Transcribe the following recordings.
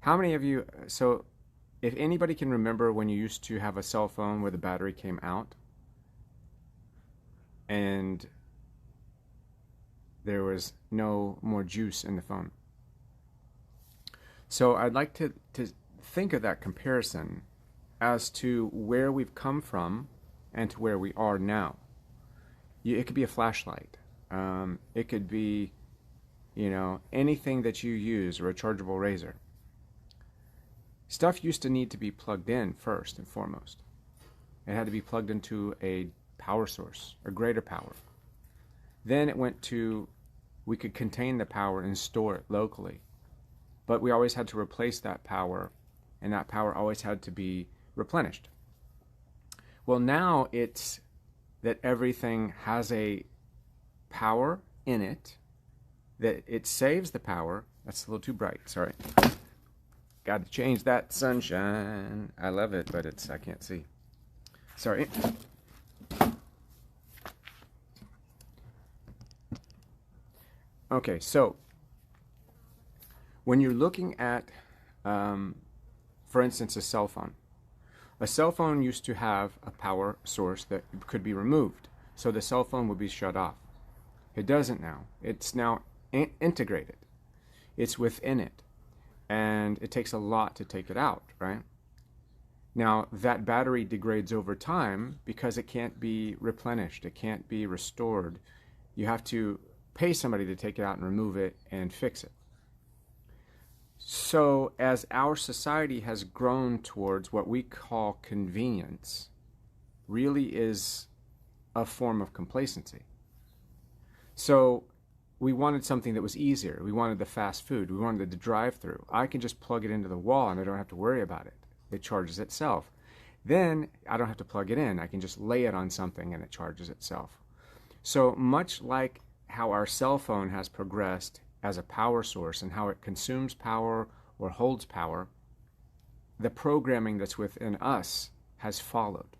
How many of you, so if anybody can remember when you used to have a cell phone where the battery came out and there was no more juice in the phone. So I'd like to think of that comparison as to where we've come from and to where we are now. It could be a flashlight. It could be, anything that you use, or a chargeable razor. Stuff used to need to be plugged in first and foremost. It had to be plugged into a power source, a greater power. Then it went to, we could contain the power and store it locally. But we always had to replace that power, and that power always had to be replenished. Well, now it's that everything has a power in it, that it saves the power. That's a little too bright, sorry. Got to change that sunshine. I love it, but I can't see. Sorry. Okay, so when you're looking at, for instance, a cell phone used to have a power source that could be removed, so the cell phone would be shut off. It doesn't now. It's now integrated. It's within it, and it takes a lot to take it out, right? Now, that battery degrades over time because it can't be replenished. It can't be restored. You have to pay somebody to take it out and remove it and fix it. So as our society has grown towards what we call convenience, really is a form of complacency. So we wanted something that was easier. We wanted the fast food. We wanted the drive-through. I can just plug it into the wall and I don't have to worry about it. It charges itself. Then I don't have to plug it in. I can just lay it on something and it charges itself. So much like how our cell phone has progressed as a power source and how it consumes power or holds power, the programming that's within us has followed.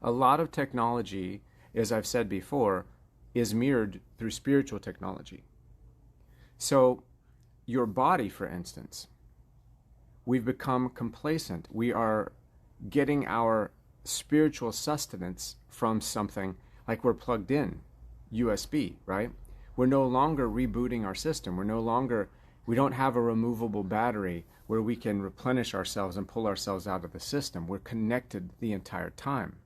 A lot of technology, as I've said before, is mirrored through spiritual technology. So your body, for instance, we've become complacent. We are getting our spiritual sustenance from something like we're plugged in, USB, right? We're no longer rebooting our system. We don't have a removable battery where we can replenish ourselves and pull ourselves out of the system. We're connected the entire time.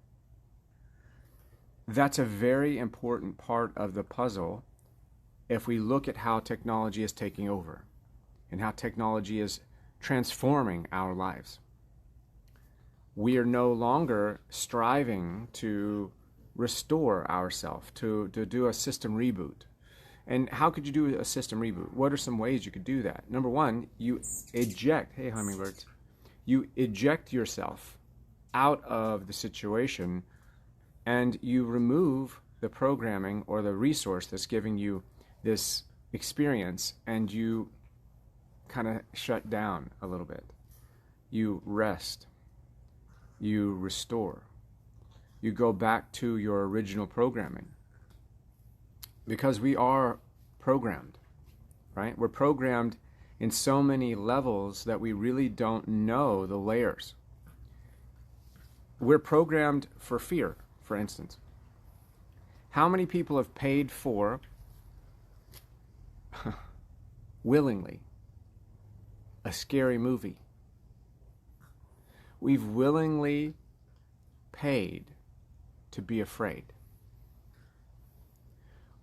That's a very important part of the puzzle if we look at how technology is taking over and how technology is transforming our lives. We are no longer striving to restore ourselves, to do a system reboot. And how could you do a system reboot? What are some ways you could do that? Number one, you eject, hey hummingbirds, you eject yourself out of the situation and you remove the programming or the resource that's giving you this experience, and you kind of shut down a little bit. You rest. You restore. You go back to your original programming. Because we are programmed, right? We're programmed in so many levels that we really don't know the layers. We're programmed for fear, for instance. How many people have paid for, willingly, a scary movie? We've willingly paid to be afraid.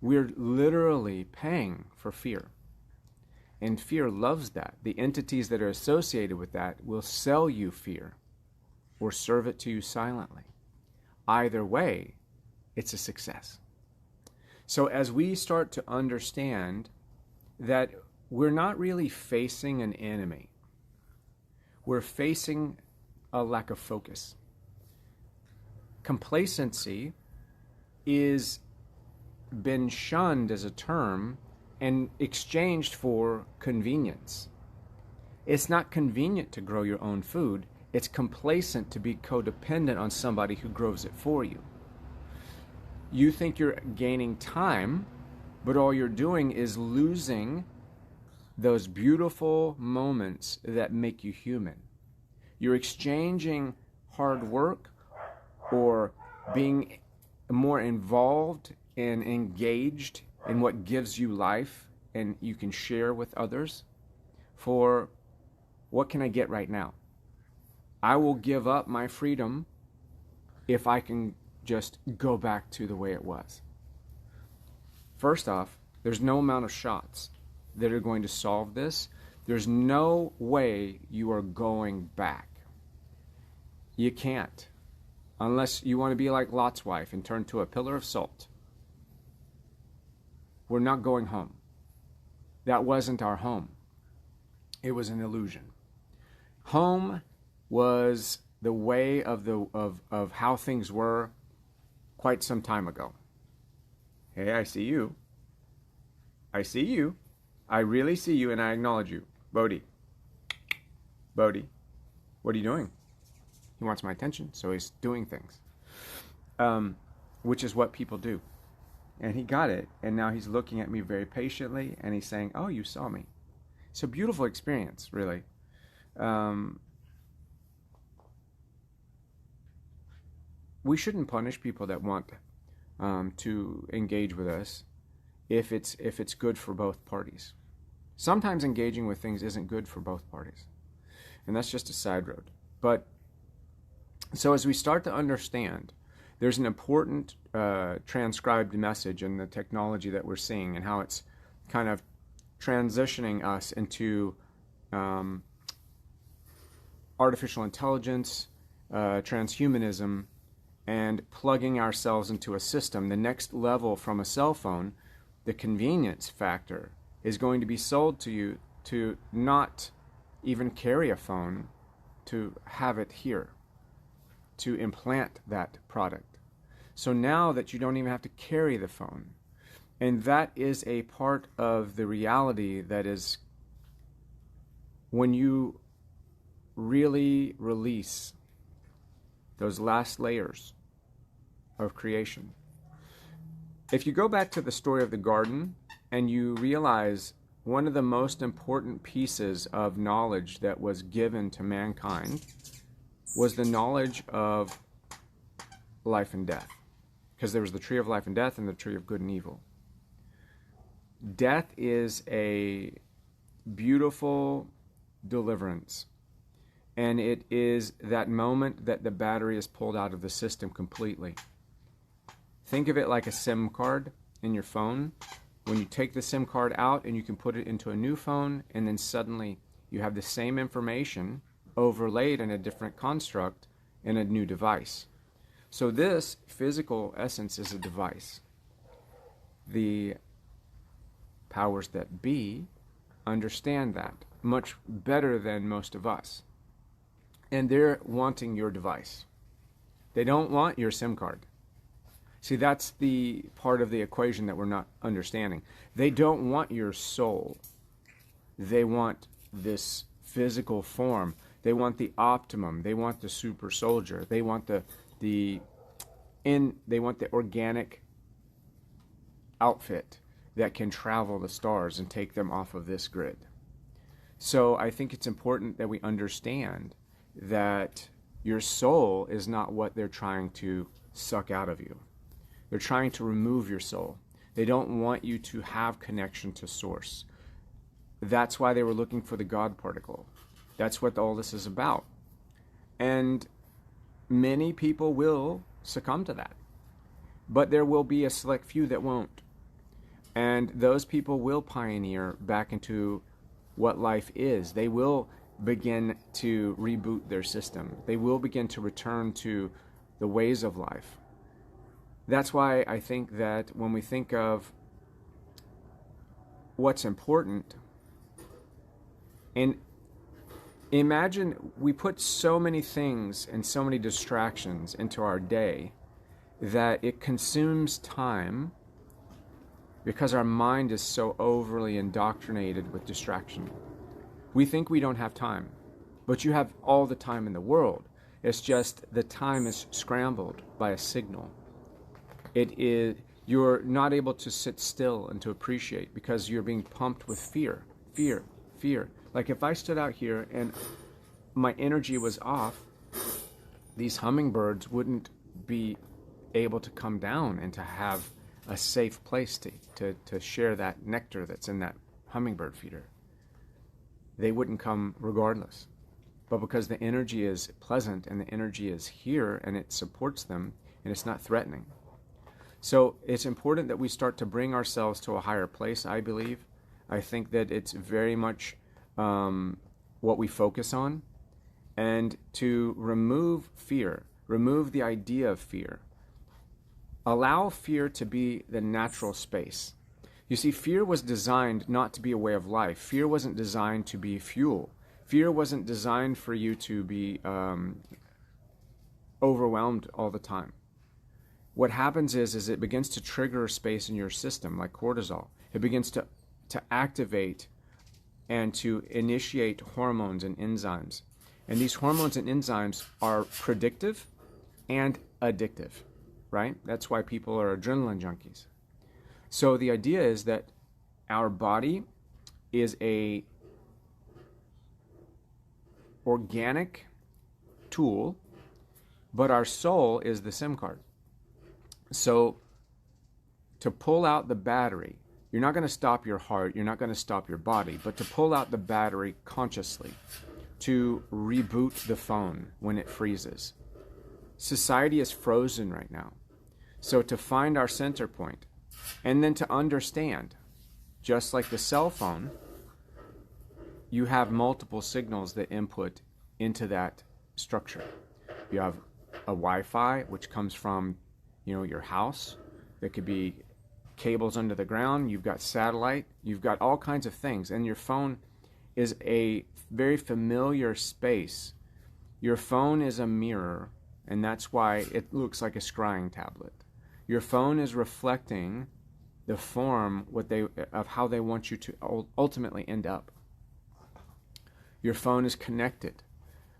We're literally paying for fear. And fear loves that. The entities that are associated with that will sell you fear or serve it to you silently. Either way, it's a success. So as we start to understand that we're not really facing an enemy, we're facing a lack of focus. Complacency is been shunned as a term and exchanged for convenience. It's not convenient to grow your own food. It's complacent to be codependent on somebody who grows it for you. You think you're gaining time, but all you're doing is losing those beautiful moments that make you human. You're exchanging hard work or being more involved and engaged in what gives you life and you can share with others for what can I get right now? I will give up my freedom if I can just go back to the way it was. First off, there's no amount of shots that are going to solve this. There's no way you are going back. You can't. Unless you want to be like Lot's wife and turn to a pillar of salt. We're not going home. That wasn't our home. It was an illusion. Home was the way of how things were quite some time ago. Hey, I see you. I see you. I really see you and I acknowledge you. Bodhi. Bodhi. What are you doing? He wants my attention, so he's doing things. Which is what people do. And he got it, and now he's looking at me very patiently, and he's saying, oh, you saw me. It's a beautiful experience, really. We shouldn't punish people that want to engage with us if it's good for both parties. Sometimes engaging with things isn't good for both parties, and that's just a side road. But so as we start to understand, there's an important transcribed message in the technology that we're seeing and how it's kind of transitioning us into artificial intelligence, transhumanism, and plugging ourselves into a system. The next level from a cell phone, the convenience factor, is going to be sold to you to not even carry a phone, to have it here, to implant that product. So now that you don't even have to carry the phone, and that is a part of the reality that is when you really release those last layers of creation. If you go back to the story of the garden and you realize one of the most important pieces of knowledge that was given to mankind was the knowledge of life and death. Because there was the tree of life and death and the tree of good and evil. Death is a beautiful deliverance. And it is that moment that the battery is pulled out of the system completely. Think of it like a SIM card in your phone. When you take the SIM card out and you can put it into a new phone, and then suddenly you have the same information overlaid in a different construct in a new device. So this physical essence is a device. The powers that be understand that much better than most of us. And they're wanting your device. They don't want your SIM card. See, that's the part of the equation that we're not understanding. They don't want your soul. They want this physical form. They want the optimum. They want the super soldier. They want they want the organic outfit that can travel the stars and take them off of this grid. So I think it's important that we understand that your soul is not what they're trying to suck out of you. They're trying to remove your soul. They don't want you to have connection to source. That's why they were looking for the God particle. That's what all this is about. And many people will succumb to that. But there will be a select few that won't. And those people will pioneer back into what life is. They will begin to reboot their system. They will begin to return to the ways of life. That's why I think that when we think of what's important, and imagine we put so many things and so many distractions into our day that it consumes time because our mind is so overly indoctrinated with distraction. We think we don't have time, but you have all the time in the world. It's just the time is scrambled by a signal. You're not able to sit still and to appreciate because you're being pumped with fear. Fear, fear. Like if I stood out here and my energy was off, these hummingbirds wouldn't be able to come down and to have a safe place to share that nectar that's in that hummingbird feeder. They wouldn't come regardless. But because the energy is pleasant and the energy is here and it supports them and it's not threatening. So it's important that we start to bring ourselves to a higher place, I believe. I think that it's very much what we focus on. And to remove fear, remove the idea of fear. Allow fear to be the natural space. You see, fear was designed not to be a way of life. Fear wasn't designed to be fuel. Fear wasn't designed for you to be overwhelmed all the time. What happens is it begins to trigger a space in your system, like cortisol. It begins to activate and to initiate hormones and enzymes. And these hormones and enzymes are predictive and addictive, right? That's why people are adrenaline junkies. So the idea is that our body is a organic tool, but our soul is the SIM card. So to pull out the battery, you're not going to stop your heart, you're not going to stop your body, but to pull out the battery consciously, to reboot the phone when it freezes. Society is frozen right now. So to find our center point, and then to understand, just like the cell phone, you have multiple signals that input into that structure. You have a Wi-Fi, which comes from, your house. There could be cables under the ground. You've got satellite. You've got all kinds of things. And your phone is a very familiar space. Your phone is a mirror, and that's why it looks like a scrying tablet. Your phone is reflecting the form of how they want you to ultimately end up. Your phone is connected.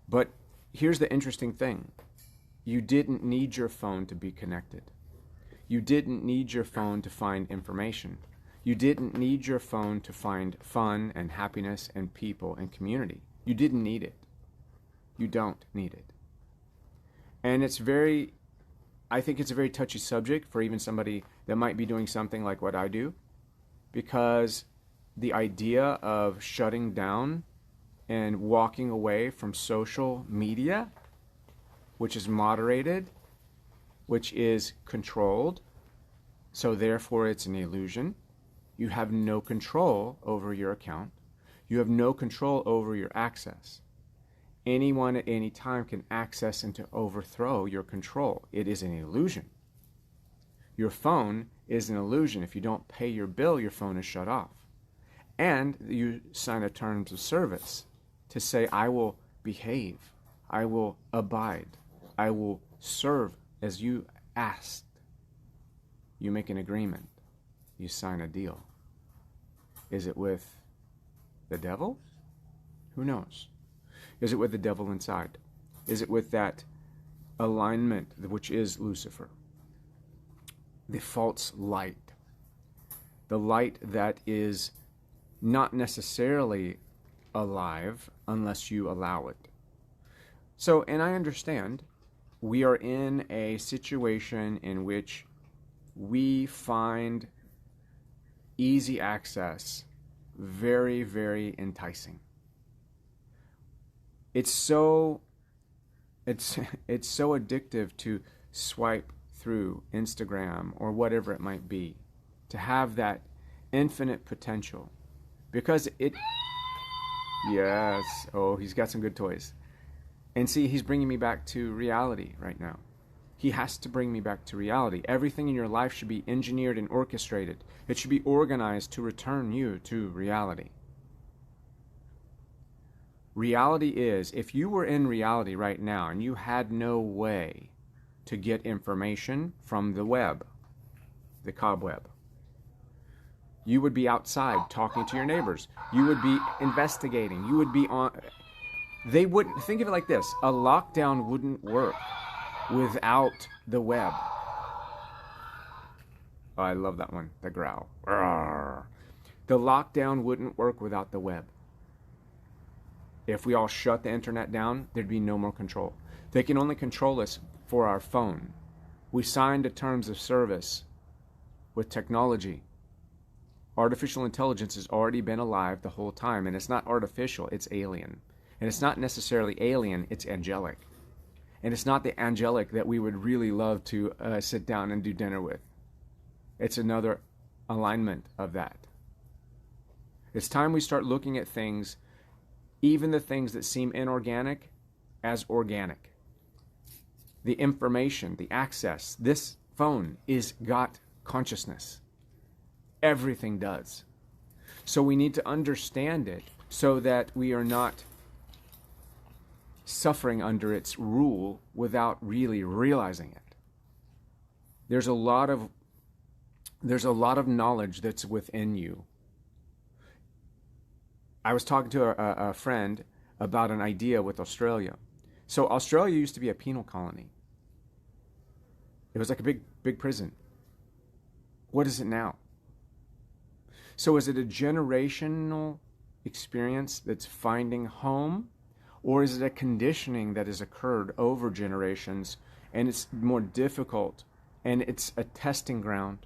But here's the interesting thing. You didn't need your phone to be connected. You didn't need your phone to find information. You didn't need your phone to find fun and happiness and people and community. You didn't need it. You don't need it. And I think it's a very touchy subject for even somebody that might be doing something like what I do, because the idea of shutting down and walking away from social media, which is moderated, which is controlled, so therefore it's an illusion. You have no control over your account. You have no control over your access. Anyone at any time can access and to overthrow your control. It is an illusion. Your phone is an illusion. If you don't pay your bill, your phone is shut off. And you sign a terms of service to say, I will behave, I will abide, I will serve as you asked. You make an agreement. You sign a deal. Is it with the devil? Who knows? Is it with the devil inside? Is it with that alignment, which is Lucifer? The false light. The light that is not necessarily alive unless you allow it. So, and I understand we are in a situation in which we find easy access very, very enticing. It's so addictive to swipe through Instagram or whatever it might be, to have that infinite potential, because yes, oh, he's got some good toys. And see, he's bringing me back to reality right now. He has to bring me back to reality. Everything in your life should be engineered and orchestrated. It should be organized to return you to reality. Reality is, if you were in reality right now and you had no way to get information from the web, the cobweb, you would be outside talking to your neighbors. You would be investigating. You would be on... They wouldn't... Think of it like this. A lockdown wouldn't work without the web. Oh, I love that one. The growl. Rawr. The lockdown wouldn't work without the web. if we all shut the internet down, there'd be no more control. They can only control us for our phone. We signed a terms of service with technology. Artificial intelligence has already been alive the whole time, and it's not artificial, it's alien. And it's not necessarily alien, it's angelic. And it's not the angelic that we would really love to sit down and do dinner with. It's another alignment of that. It's time we start looking at things, even the things that seem inorganic, as organic. The information, the access, this phone is got consciousness. Everything does. So we need to understand it so that we are not suffering under its rule without really realizing it. There's a lot of knowledge that's within you. I was talking to a friend about an idea with Australia. So Australia used to be a penal colony. It was like a big prison. What is it now? So is it a generational experience that's finding home? Or is it a conditioning that has occurred over generations and it's more difficult and it's a testing ground?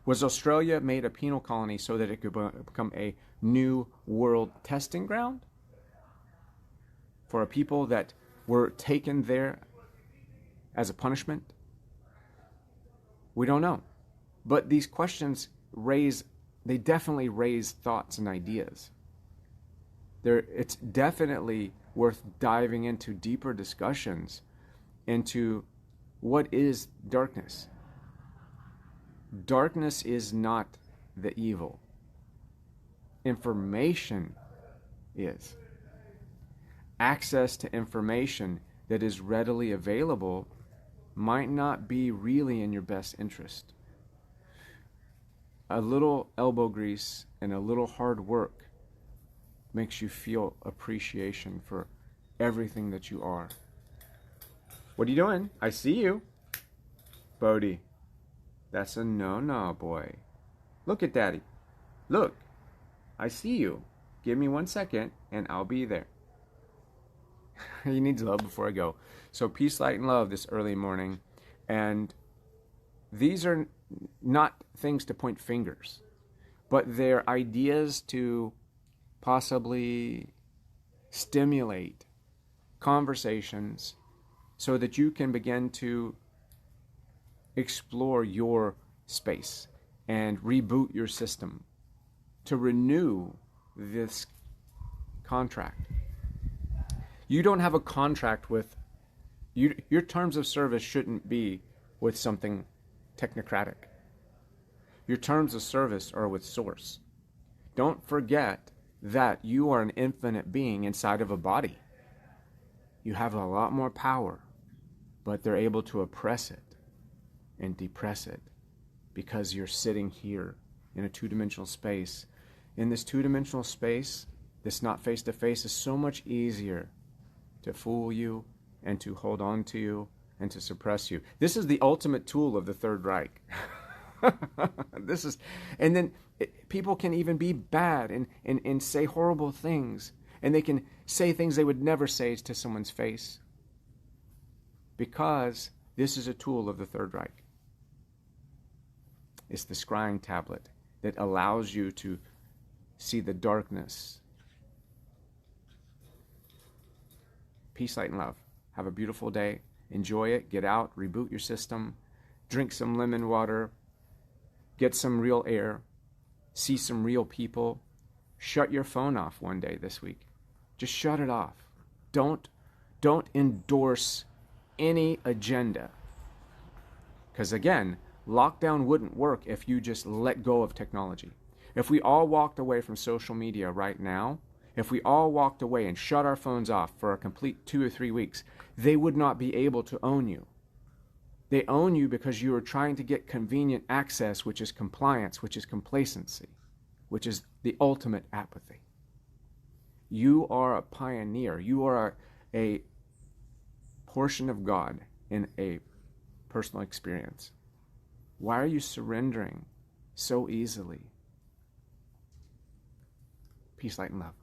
Was Australia made a penal colony so that it could become a new world testing ground for a people that were taken there as a punishment? We don't know. But these questions they definitely raise thoughts and ideas. It's definitely worth diving into deeper discussions into what is darkness. Darkness is not the evil. Information is. Access to information that is readily available might not be really in your best interest. A little elbow grease and a little hard work makes you feel appreciation for everything that you are. What are you doing? I see you. Bodhi. That's a no-no, boy. Look at Daddy. Look. I see you. Give me 1 second and I'll be there. He needs love before I go. So peace, light, and love this early morning. And these are not things to point fingers, but they're ideas to possibly stimulate conversations so that you can begin to explore your space and reboot your system to renew this contract. You don't have a contract with your terms of service shouldn't be with something technocratic. Your terms of service are with Source. Don't forget that you are an infinite being inside of a body. You have a lot more power, but they're able to oppress it and depress it because you're sitting here in a two-dimensional space. In this two-dimensional space, this not face-to-face, is so much easier to fool you and to hold on to you and to suppress you. This is the ultimate tool of the Third Reich. And then people can even be bad and say horrible things, and they can say things they would never say to someone's face because this is a tool of the Third Reich. It's the scrying tablet that allows you to see the darkness. Peace, light, and love. Have a beautiful day. Enjoy it. Get out. Reboot your system. Drink some lemon water. Get some real air. See some real people. Shut your phone off one day this week. Just shut it off. Don't endorse any agenda. Because again, lockdown wouldn't work if you just let go of technology. If we all walked away from social media right now, if we all walked away and shut our phones off for a complete 2 or 3 weeks, they would not be able to own you. They own you because you are trying to get convenient access, which is compliance, which is complacency, which is the ultimate apathy. You are a pioneer. You are a portion of God in a personal experience. Why are you surrendering so easily? Peace, light, and love.